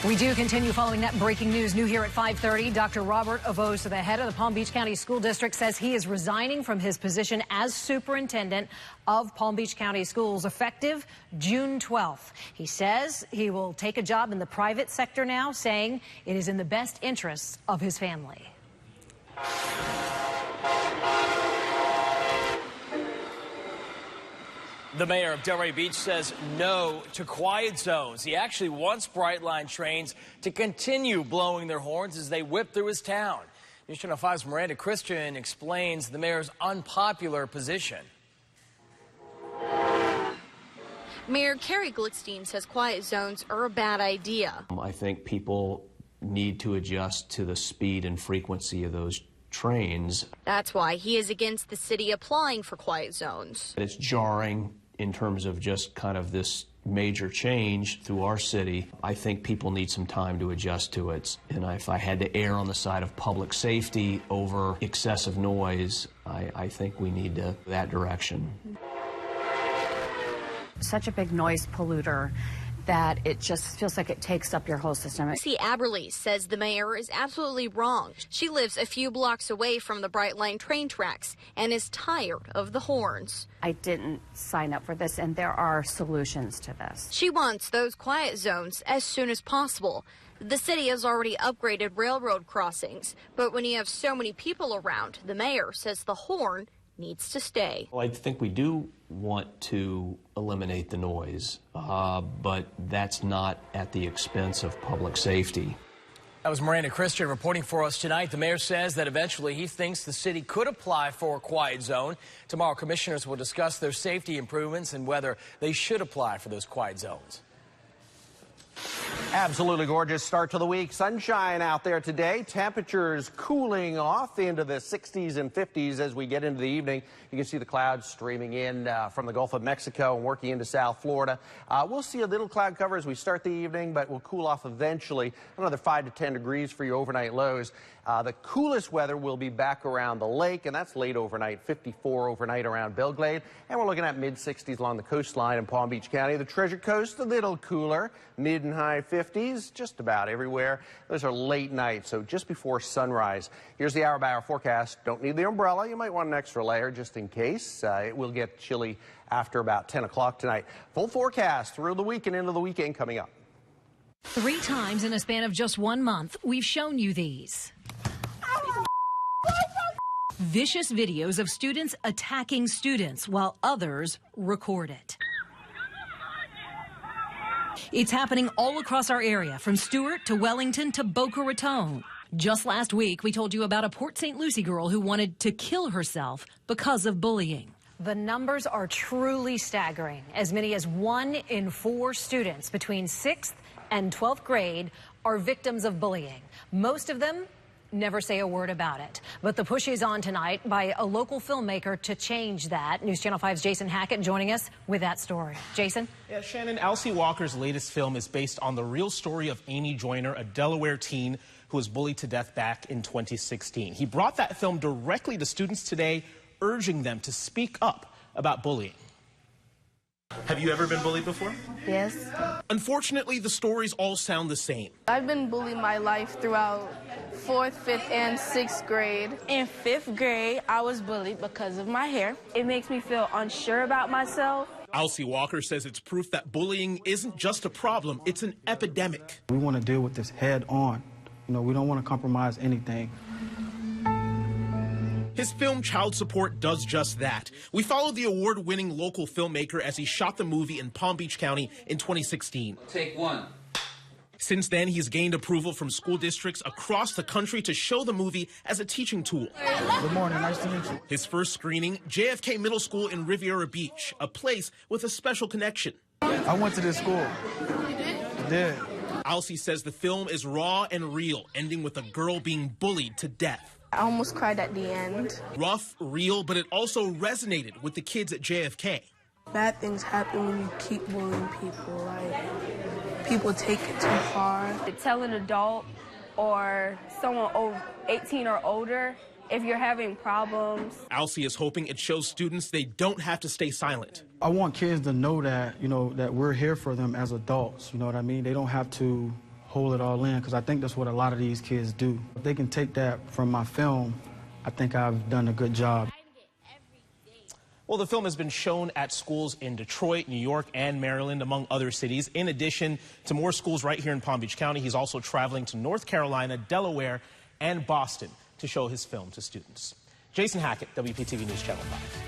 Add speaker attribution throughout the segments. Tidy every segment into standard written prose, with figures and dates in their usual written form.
Speaker 1: We do continue following that breaking news. New here at 5:30, Dr. Robert Avose, the head of the Palm Beach County School District, says he is resigning from his position as superintendent of Palm Beach County Schools effective June 12th. He says he will take a job in the private sector now, saying it is in the best interests of his family.
Speaker 2: The mayor of Delray Beach says no to quiet zones. He actually wants Brightline trains to continue blowing their horns as they whip through his town. News Channel 5's Miranda Christian explains the mayor's unpopular position.
Speaker 3: Mayor Kerry Glickstein says quiet zones are a bad idea.
Speaker 4: I think people need to adjust to the speed and frequency of those trains.
Speaker 3: That's why he is against the city applying for quiet zones.
Speaker 4: It's jarring in terms of just kind of this major change through our city. I think people need some time to adjust to it. And if I had to err on the side of public safety over excessive noise, I think we need to that direction.
Speaker 5: Such a big noise polluter that it just feels like it takes up your whole system.
Speaker 3: C. Aberle says the mayor is absolutely wrong. She lives a few blocks away from the Brightline train tracks and is tired of the horns.
Speaker 5: I didn't sign up for this, and there are solutions to this.
Speaker 3: She wants those quiet zones as soon as possible. The city has already upgraded railroad crossings, but when you have so many people around, the mayor says the horn needs to stay.
Speaker 4: Well, I think we do want to eliminate the noise, but that's not at the expense of public safety.
Speaker 2: That was Miranda Christian reporting for us tonight. The mayor says that eventually he thinks the city could apply for a quiet zone. Tomorrow, commissioners will discuss their safety improvements and whether they should apply for those quiet zones.
Speaker 6: Absolutely gorgeous start to the week. Sunshine out there today. Temperatures cooling off into the 60s and 50s as we get into the evening. You can see the clouds streaming in from the Gulf of Mexico and working into South Florida. We'll see a little cloud cover as we start the evening, but we'll cool off eventually. Another 5 to 10 degrees for your overnight lows. The coolest weather will be back around the lake, and that's late overnight, 54 overnight around Belglade. And we're looking at mid-60s along the coastline in Palm Beach County. The Treasure Coast, a little cooler, mid and high 50s, just about everywhere. Those are late nights, so just before sunrise. Here's the hour-by-hour forecast. Don't need the umbrella. You might want an extra layer just in case. It will get chilly after about 10 o'clock tonight. Full forecast through the week and into the weekend coming up.
Speaker 1: 3 times in a span of just 1 month, we've shown you these. Vicious videos of students attacking students while others record it. It's happening all across our area, from Stewart to Wellington to Boca Raton. Just last week, we told you about a Port St. Lucie girl who wanted to kill herself because of bullying. The numbers are truly staggering. As many as 1 in 4 students between 6th and 12th grade are victims of bullying. Most of them never say a word about it. But the push is on tonight by a local filmmaker to change that. News Channel 5's Jason Hackett joining us with that story. Jason?
Speaker 7: Yeah, Shannon, Alcee Walker's latest film is based on the real story of Amy Joyner, a Delaware teen who was bullied to death back in 2016. He brought that film directly to students today, urging them to speak up about bullying. Have you ever been bullied before?
Speaker 8: Yes.
Speaker 7: Unfortunately, the stories all sound the same.
Speaker 8: I've been bullied my life throughout 4th, 5th, and 6th grade.
Speaker 9: In 5th grade, I was bullied because of my hair. It makes me feel unsure about myself.
Speaker 7: Alcee Walker says it's proof that bullying isn't just a problem, it's an epidemic.
Speaker 10: We want to deal with this head on. You know, we don't want to compromise anything.
Speaker 7: His film Child Support does just that. We followed the award-winning local filmmaker as he shot the movie in Palm Beach County in 2016.
Speaker 11: Take 1.
Speaker 7: Since then, he's gained approval from school districts across the country to show the movie as a teaching tool.
Speaker 10: Good morning, nice to meet you.
Speaker 7: His first screening, JFK Middle School in Riviera Beach, a place with a special connection.
Speaker 10: I went to this school.
Speaker 8: You did?
Speaker 10: I did.
Speaker 7: Alcee says the film is raw and real, ending with a girl being bullied to death.
Speaker 8: I almost cried at the end.
Speaker 7: Rough, real, but it also resonated with the kids at JFK.
Speaker 8: Bad things happen when you keep bullying people. Like, people take it too far.
Speaker 9: Tell an adult or someone over 18 or older if you're having problems.
Speaker 7: Alcee is hoping it shows students they don't have to stay silent.
Speaker 10: I want kids to know that, you know, that we're here for them as adults. You know what I mean? They don't have to hold it all in, because I think that's what a lot of these kids do. If they can take that from my film, I think I've done a good job.
Speaker 7: Well, the film has been shown at schools in Detroit, New York, and Maryland, among other cities. In addition to more schools right here in Palm Beach County, he's also traveling to North Carolina, Delaware, and Boston to show his film to students. Jason Hackett, WPTV News Channel 5.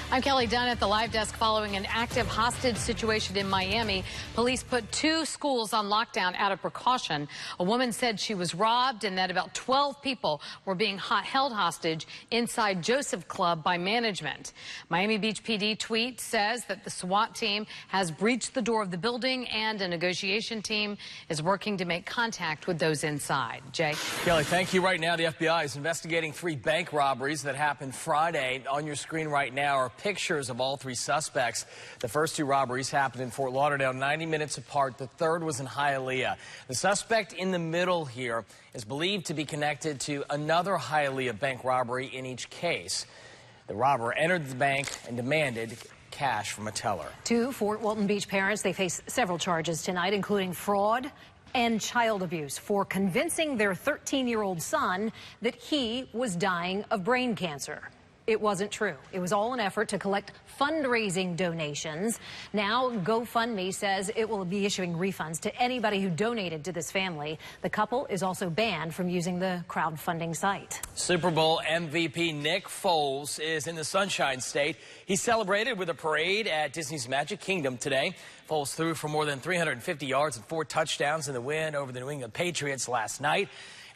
Speaker 1: I'm Kelly Dunn at the live desk following an active hostage situation in Miami. Police put 2 schools on lockdown out of precaution. A woman said she was robbed and that about 12 people were being held hostage inside Joseph Club by management. Miami Beach PD tweet says that the SWAT team has breached the door of the building and a negotiation team is working to make contact with those inside. Jay?
Speaker 2: Kelly, thank you. Right now, the FBI is investigating 3 bank robberies that happened Friday. On your screen right now are pictures of all 3 suspects. The first 2 robberies happened in Fort Lauderdale 90 minutes apart. The third was in Hialeah. The suspect in the middle here is believed to be connected to another Hialeah bank robbery in each case. The robber entered the bank and demanded cash from a teller.
Speaker 1: 2 Fort Walton Beach parents, they face several charges tonight, including fraud and child abuse for convincing their 13-year-old son that he was dying of brain cancer. It wasn't true. It was all an effort to collect fundraising donations. Now, GoFundMe says it will be issuing refunds to anybody who donated to this family. The couple is also banned from using the crowdfunding site.
Speaker 2: Super Bowl MVP Nick Foles is in the Sunshine State. He celebrated with a parade at Disney's Magic Kingdom today. Foles threw for more than 350 yards and 4 touchdowns in the win over the New England Patriots last night.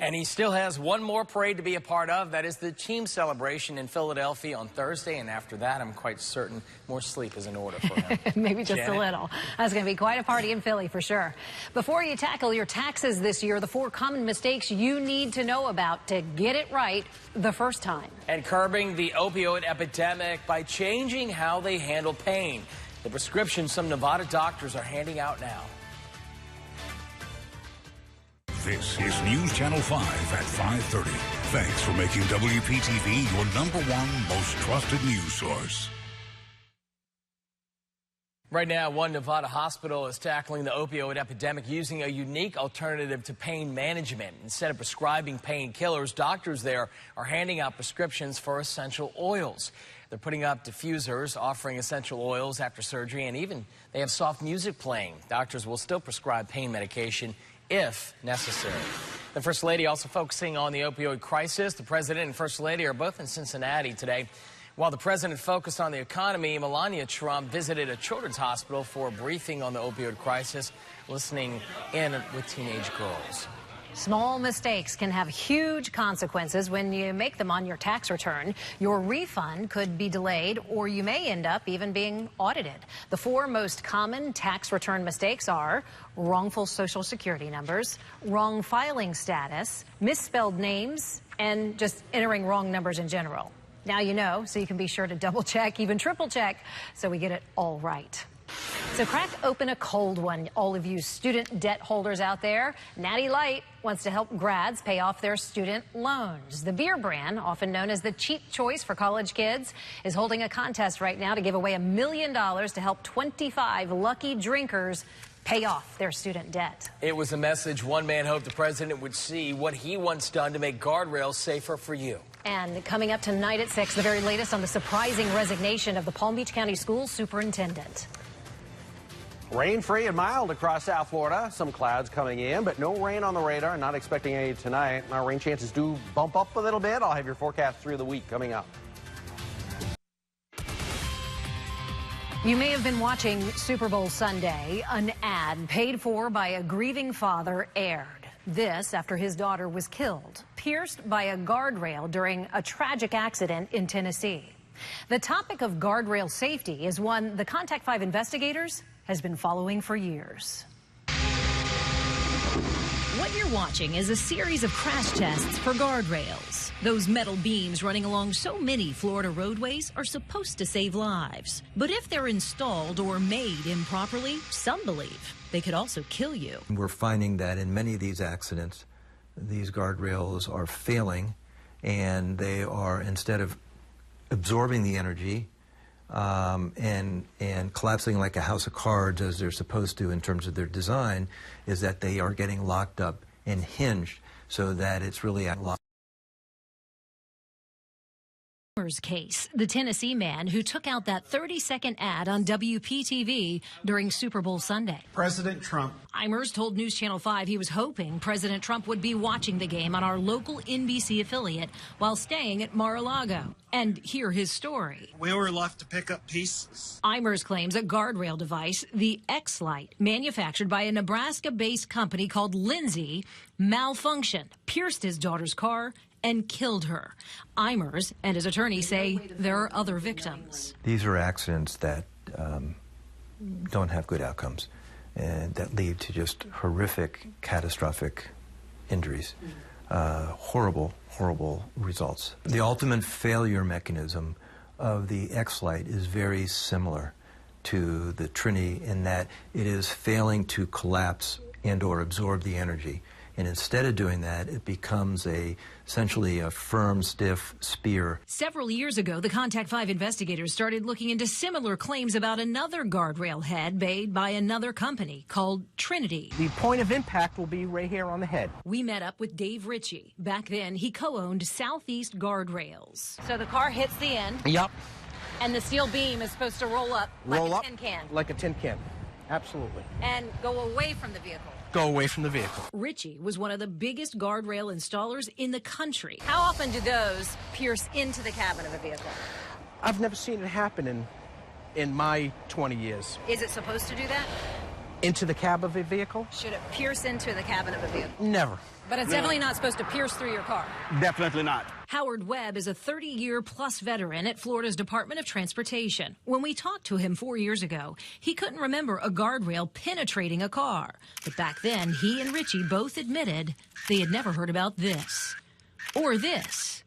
Speaker 2: And he still has one more parade to be a part of. That is the team celebration in Philadelphia on Thursday. And after that, I'm quite certain more sleep is in order for him.
Speaker 1: Maybe just a little. That's going to be quite a party in Philly for sure. Before you tackle your taxes this year, the 4 common mistakes you need to know about to get it right the first time.
Speaker 2: And curbing the opioid epidemic by changing how they handle pain. The prescription some Nevada doctors are handing out now.
Speaker 11: This is News Channel 5 at 5:30. Thanks for making WPTV your #1 most trusted news source.
Speaker 2: Right now, one Nevada hospital is tackling the opioid epidemic using a unique alternative to pain management. Instead of prescribing painkillers, doctors there are handing out prescriptions for essential oils. They're putting up diffusers, offering essential oils after surgery, and even they have soft music playing. Doctors will still prescribe pain medication if necessary. The First Lady also focusing on the opioid crisis. The President and First Lady are both in Cincinnati today. While the President focused on the economy, Melania Trump visited a children's hospital for a briefing on the opioid crisis, listening in with teenage girls.
Speaker 1: Small mistakes can have huge consequences when you make them on your tax return. Your refund could be delayed, or you may end up even being audited. The 4 most common tax return mistakes are wrongful Social Security numbers, wrong filing status, misspelled names, and just entering wrong numbers in general. Now you know, so you can be sure to double check, even triple check, so we get it all right. So crack open a cold one, all of you student debt holders out there. Natty Light wants to help grads pay off their student loans. The beer brand, often known as the cheap choice for college kids, is holding a contest right now to give away $1 million to help 25 lucky drinkers pay off their student debt.
Speaker 2: It was a message one man hoped the president would see what he wants done to make guardrails safer for you.
Speaker 1: And coming up tonight at 6, the very latest on the surprising resignation of the Palm Beach County School Superintendent.
Speaker 6: Rain-free and mild across South Florida. Some clouds coming in, but no rain on the radar. Not expecting any tonight. Our rain chances do bump up a little bit. I'll have your forecast through the week coming up.
Speaker 1: You may have been watching Super Bowl Sunday. An ad paid for by a grieving father aired. This after his daughter was killed, pierced by a guardrail during a tragic accident in Tennessee. The topic of guardrail safety is one the Contact 5 investigators has been following for years. What you're watching is a series of crash tests for guardrails. Those metal beams running along so many Florida roadways are supposed to save lives. But if they're installed or made improperly, some believe they could also kill you.
Speaker 12: We're finding that in many of these accidents, these guardrails are failing, and they are, instead of absorbing the energy, and collapsing like a house of cards as they're supposed to in terms of their design, is that they are getting locked up and hinged so that it's really locked.
Speaker 1: Case, the Tennessee man who took out that 30-second ad on WPTV during Super Bowl Sunday.
Speaker 13: President Trump.
Speaker 1: Eimers told News Channel 5 he was hoping President Trump would be watching the game on our local NBC affiliate while staying at Mar-a-Lago and hear his story.
Speaker 13: We were left to pick up pieces.
Speaker 1: Eimers claims a guardrail device, the X-Lite, manufactured by a Nebraska-based company called Lindsay, malfunctioned, pierced his daughter's car, and killed her. Eimers and his attorney say there are other victims.
Speaker 12: These are accidents that don't have good outcomes and that lead to just horrific, catastrophic injuries. Horrible, horrible results. The ultimate failure mechanism of the X-Lite is very similar to the Trinity in that it is failing to collapse and or absorb the energy. And instead of doing that, it becomes essentially a firm, stiff spear.
Speaker 1: Several years ago, the Contact 5 investigators started looking into similar claims about another guardrail head made by another company called Trinity.
Speaker 6: The point of impact will be right here on the head.
Speaker 1: We met up with Dave Ritchie. Back then, he co-owned Southeast Guardrails.
Speaker 14: So the car hits the end.
Speaker 6: Yep.
Speaker 14: And the steel beam is supposed to roll up like a tin can.
Speaker 6: Like a tin can. Absolutely.
Speaker 14: And go away from the vehicle.
Speaker 6: Go away from the vehicle.
Speaker 1: Ritchie was one of the biggest guardrail installers in the country.
Speaker 14: How often do those pierce into the cabin of a vehicle?
Speaker 6: I've never seen it happen in my 20 years.
Speaker 14: Is it supposed to do that?
Speaker 6: Into the cab of a vehicle?
Speaker 14: Should it pierce into the cabin of a vehicle?
Speaker 6: Never.
Speaker 14: But it's definitely not supposed to pierce through your car.
Speaker 6: Definitely not.
Speaker 1: Howard Webb is a 30-year-plus veteran at Florida's Department of Transportation. When we talked to him 4 years ago, he couldn't remember a guardrail penetrating a car. But back then, he and Ritchie both admitted they had never heard about this. Or this.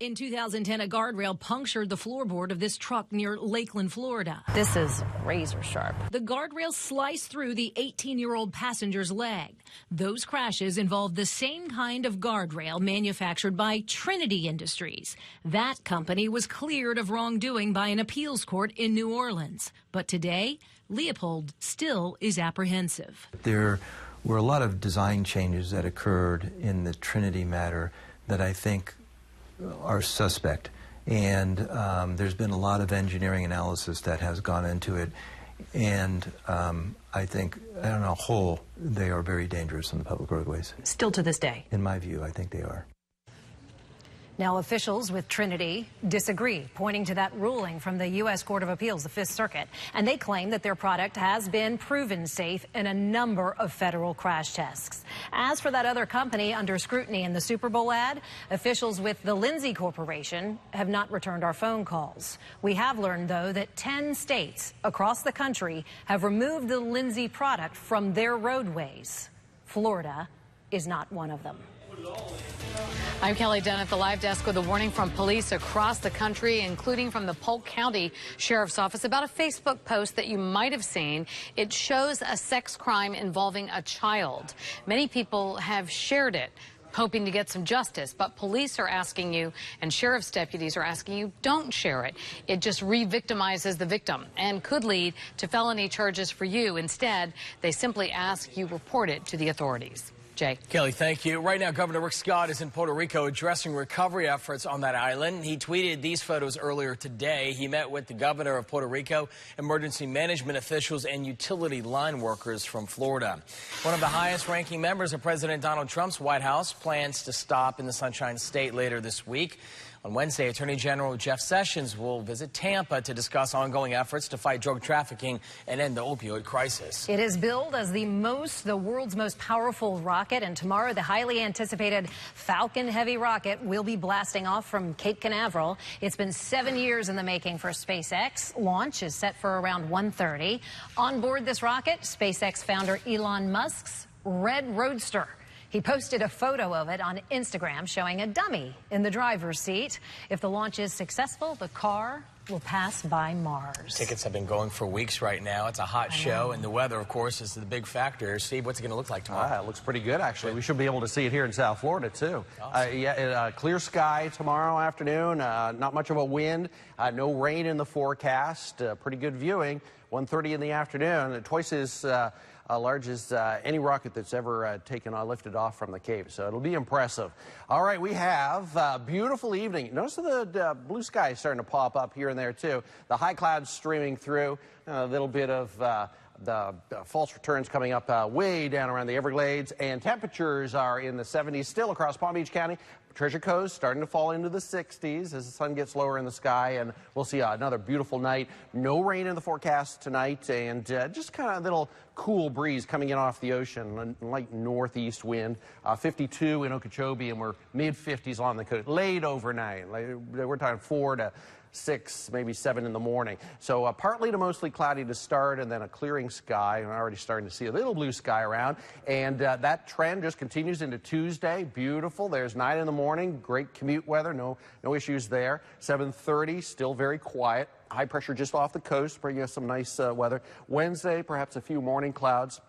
Speaker 1: In 2010, a guardrail punctured the floorboard of this truck near Lakeland, Florida.
Speaker 14: This is razor sharp.
Speaker 1: The guardrail sliced through the 18-year-old passenger's leg. Those crashes involved the same kind of guardrail manufactured by Trinity Industries. That company was cleared of wrongdoing by an appeals court in New Orleans. But today, Leopold still is apprehensive.
Speaker 12: There were a lot of design changes that occurred in the Trinity matter that I think are suspect, and there's been a lot of engineering analysis that has gone into it, and I think, on a whole, they are very dangerous on the public roadways.
Speaker 1: Still to this day?
Speaker 12: In my view, I think they are.
Speaker 1: Now, officials with Trinity disagree, pointing to that ruling from the U.S. Court of Appeals, the Fifth Circuit, and they claim that their product has been proven safe in a number of federal crash tests. As for that other company under scrutiny in the Super Bowl ad, officials with the Lindsay Corporation have not returned our phone calls. We have learned, though, that 10 states across the country have removed the Lindsay product from their roadways. Florida is not one of them.
Speaker 14: I'm Kelly Dunn at the live desk with a warning from police across the country, including from the Polk County Sheriff's Office, about a Facebook post that you might have seen. It shows a sex crime involving a child. Many people have shared it, hoping to get some justice, but police are asking you, and sheriff's deputies are asking you, don't share it. It just re-victimizes the victim and could lead to felony charges for you. Instead, they simply ask you report it to the authorities. Jay.
Speaker 2: Kelly, thank you. Right now, Governor Rick Scott is in Puerto Rico addressing recovery efforts on that island. He tweeted these photos earlier today. He met with the governor of Puerto Rico, emergency management officials, and utility line workers from Florida. One of the highest-ranking members of President Donald Trump's White House plans to stop in the Sunshine State later this week. On Wednesday, Attorney General Jeff Sessions will visit Tampa to discuss ongoing efforts to fight drug trafficking and end the opioid crisis.
Speaker 1: It is billed as the world's most powerful rocket, and tomorrow the highly anticipated Falcon Heavy rocket will be blasting off from Cape Canaveral. It's been 7 years in the making for SpaceX. Launch is set for around 1:30. On board this rocket, SpaceX founder Elon Musk's Red Roadster. He posted a photo of it on Instagram showing a dummy in the driver's seat. If the launch is successful, the car will pass by Mars.
Speaker 2: Tickets have been going for weeks right now. It's a hot show, and the weather, of course, is the big factor. Steve, what's it going to look like tomorrow?
Speaker 6: It looks pretty good, actually. We should be able to see it here in South Florida, too. Awesome. Clear sky tomorrow afternoon. Not much of a wind. No rain in the forecast. Pretty good viewing. 1:30 in the afternoon. Twice as large as any rocket that's ever lifted off from the Cape. So it'll be impressive. All right, we have a beautiful evening. Notice the blue sky is starting to pop up here and there, too. The high clouds streaming through. A little bit of the false returns coming up way down around the Everglades. And temperatures are in the 70s still across Palm Beach County. Treasure Coast starting to fall into the 60s as the sun gets lower in the sky, and we'll see another beautiful night. No rain in the forecast tonight, and just kind of a little cool breeze coming in off the ocean, light northeast wind. 52 in Okeechobee, and we're mid-50s on the coast. Late overnight. We're talking 4 to 6, maybe 7 in the morning. So partly to mostly cloudy to start, and then a clearing sky. I'm already starting to see a little blue sky around. And that trend just continues into Tuesday. Beautiful. There's 9 in the morning. Great commute weather. No issues there. 7:30, still very quiet. High pressure just off the coast, bringing us some nice weather. Wednesday, perhaps a few morning clouds.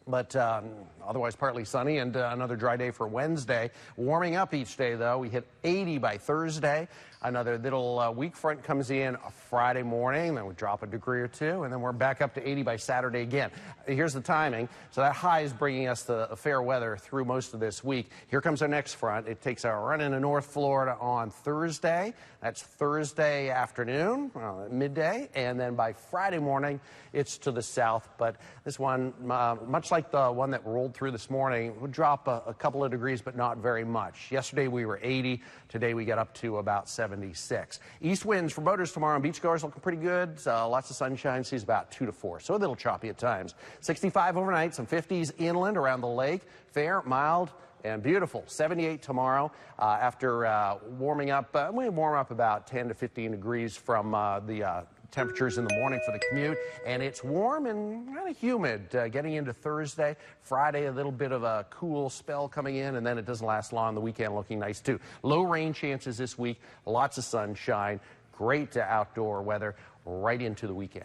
Speaker 6: But otherwise partly sunny, and another dry day for Wednesday. Warming up each day, though. We hit 80 by Thursday. Another little weak front comes in Friday morning. Then we drop a degree or two, and then we're back up to 80 by Saturday again. Here's the timing. So that high is bringing us the fair weather through most of this week. Here comes our next front. It takes our run into North Florida on Thursday. That's Thursday afternoon, midday. And then by Friday morning, it's to the south. But this one, much like the one that rolled through this morning, would drop a couple of degrees, but not very much. Yesterday we were 80. Today we got up to about 76. East winds for boaters tomorrow and beachgoers looking pretty good. Lots of sunshine, sees about 2 to 4. So a little choppy at times. 65 overnight, some 50s inland around the lake. Fair, mild, and beautiful. 78 tomorrow after warming up. We warm up about 10 to 15 degrees from the temperatures in the morning for the commute, and it's warm and kind of humid getting into Thursday. Friday, a little bit of a cool spell coming in, and then it doesn't last long. The weekend looking nice too. Low rain chances this week, lots of sunshine, great outdoor weather right into the weekend.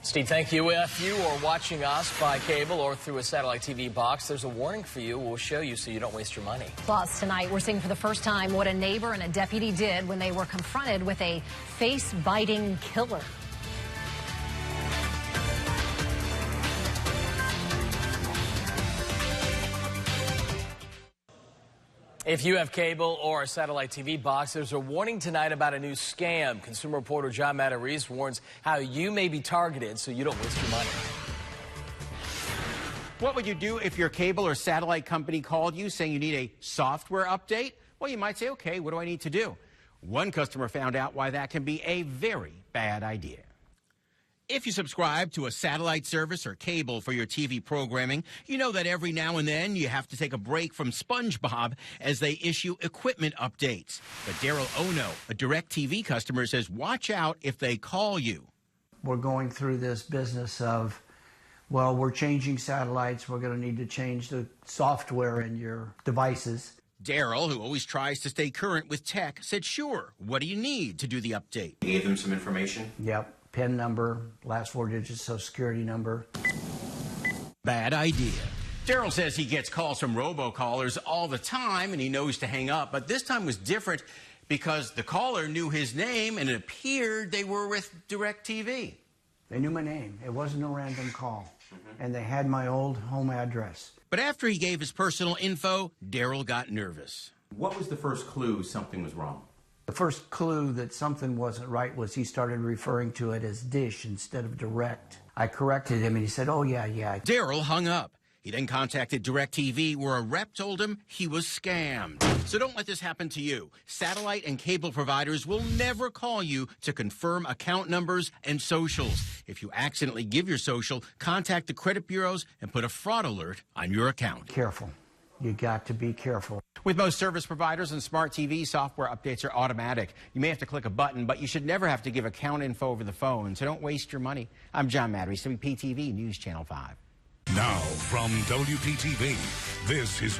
Speaker 2: Steve, thank you. If you are watching us by cable or through a satellite TV box, there's a warning for you. We'll show you so you don't waste your money.
Speaker 1: Plus, tonight, we're seeing for the first time what a neighbor and a deputy did when they were confronted with a face-biting killer.
Speaker 2: If you have cable or a satellite TV box, there's a warning tonight about a new scam. Consumer reporter John Matarese warns how you may be targeted so you don't waste your money.
Speaker 15: What would you do if your cable or satellite company called you saying you need a software update? Well, you might say, okay, what do I need to do? One customer found out why that can be a very bad idea. If you subscribe to a satellite service or cable for your TV programming, you know that every now and then you have to take a break from SpongeBob as they issue equipment updates. But Daryl Ono, a DirecTV customer, says watch out if they call you.
Speaker 16: We're going through this business of, well, we're changing satellites. We're going to need to change the software in your devices.
Speaker 15: Daryl, who always tries to stay current with tech, said, sure, what do you need to do the update?
Speaker 17: You gave them some information?
Speaker 16: Yep. PIN number, last 4 digits, Social Security number.
Speaker 15: Bad idea. Daryl says he gets calls from robocallers all the time and he knows to hang up, but this time was different because the caller knew his name and it appeared they were with DirecTV.
Speaker 16: They knew my name. It wasn't a random call. And they had my old home address.
Speaker 15: But after he gave his personal info, Daryl got nervous.
Speaker 17: What was the first clue something was wrong?
Speaker 16: The first clue that something wasn't right was he started referring to it as Dish instead of Direct. I corrected him and he said, oh, yeah.
Speaker 15: Daryl hung up. He then contacted DirecTV where a rep told him he was scammed. So don't let this happen to you. Satellite and cable providers will never call you to confirm account numbers and socials. If you accidentally give your social, contact the credit bureaus and put a fraud alert on your account.
Speaker 16: Careful. You got to be careful.
Speaker 15: With most service providers and smart TV, software updates are automatic. You may have to click a button, but you should never have to give account info over the phone, so don't waste your money. I'm John Matarese, WPTV News Channel 5.
Speaker 11: Now from WPTV, this is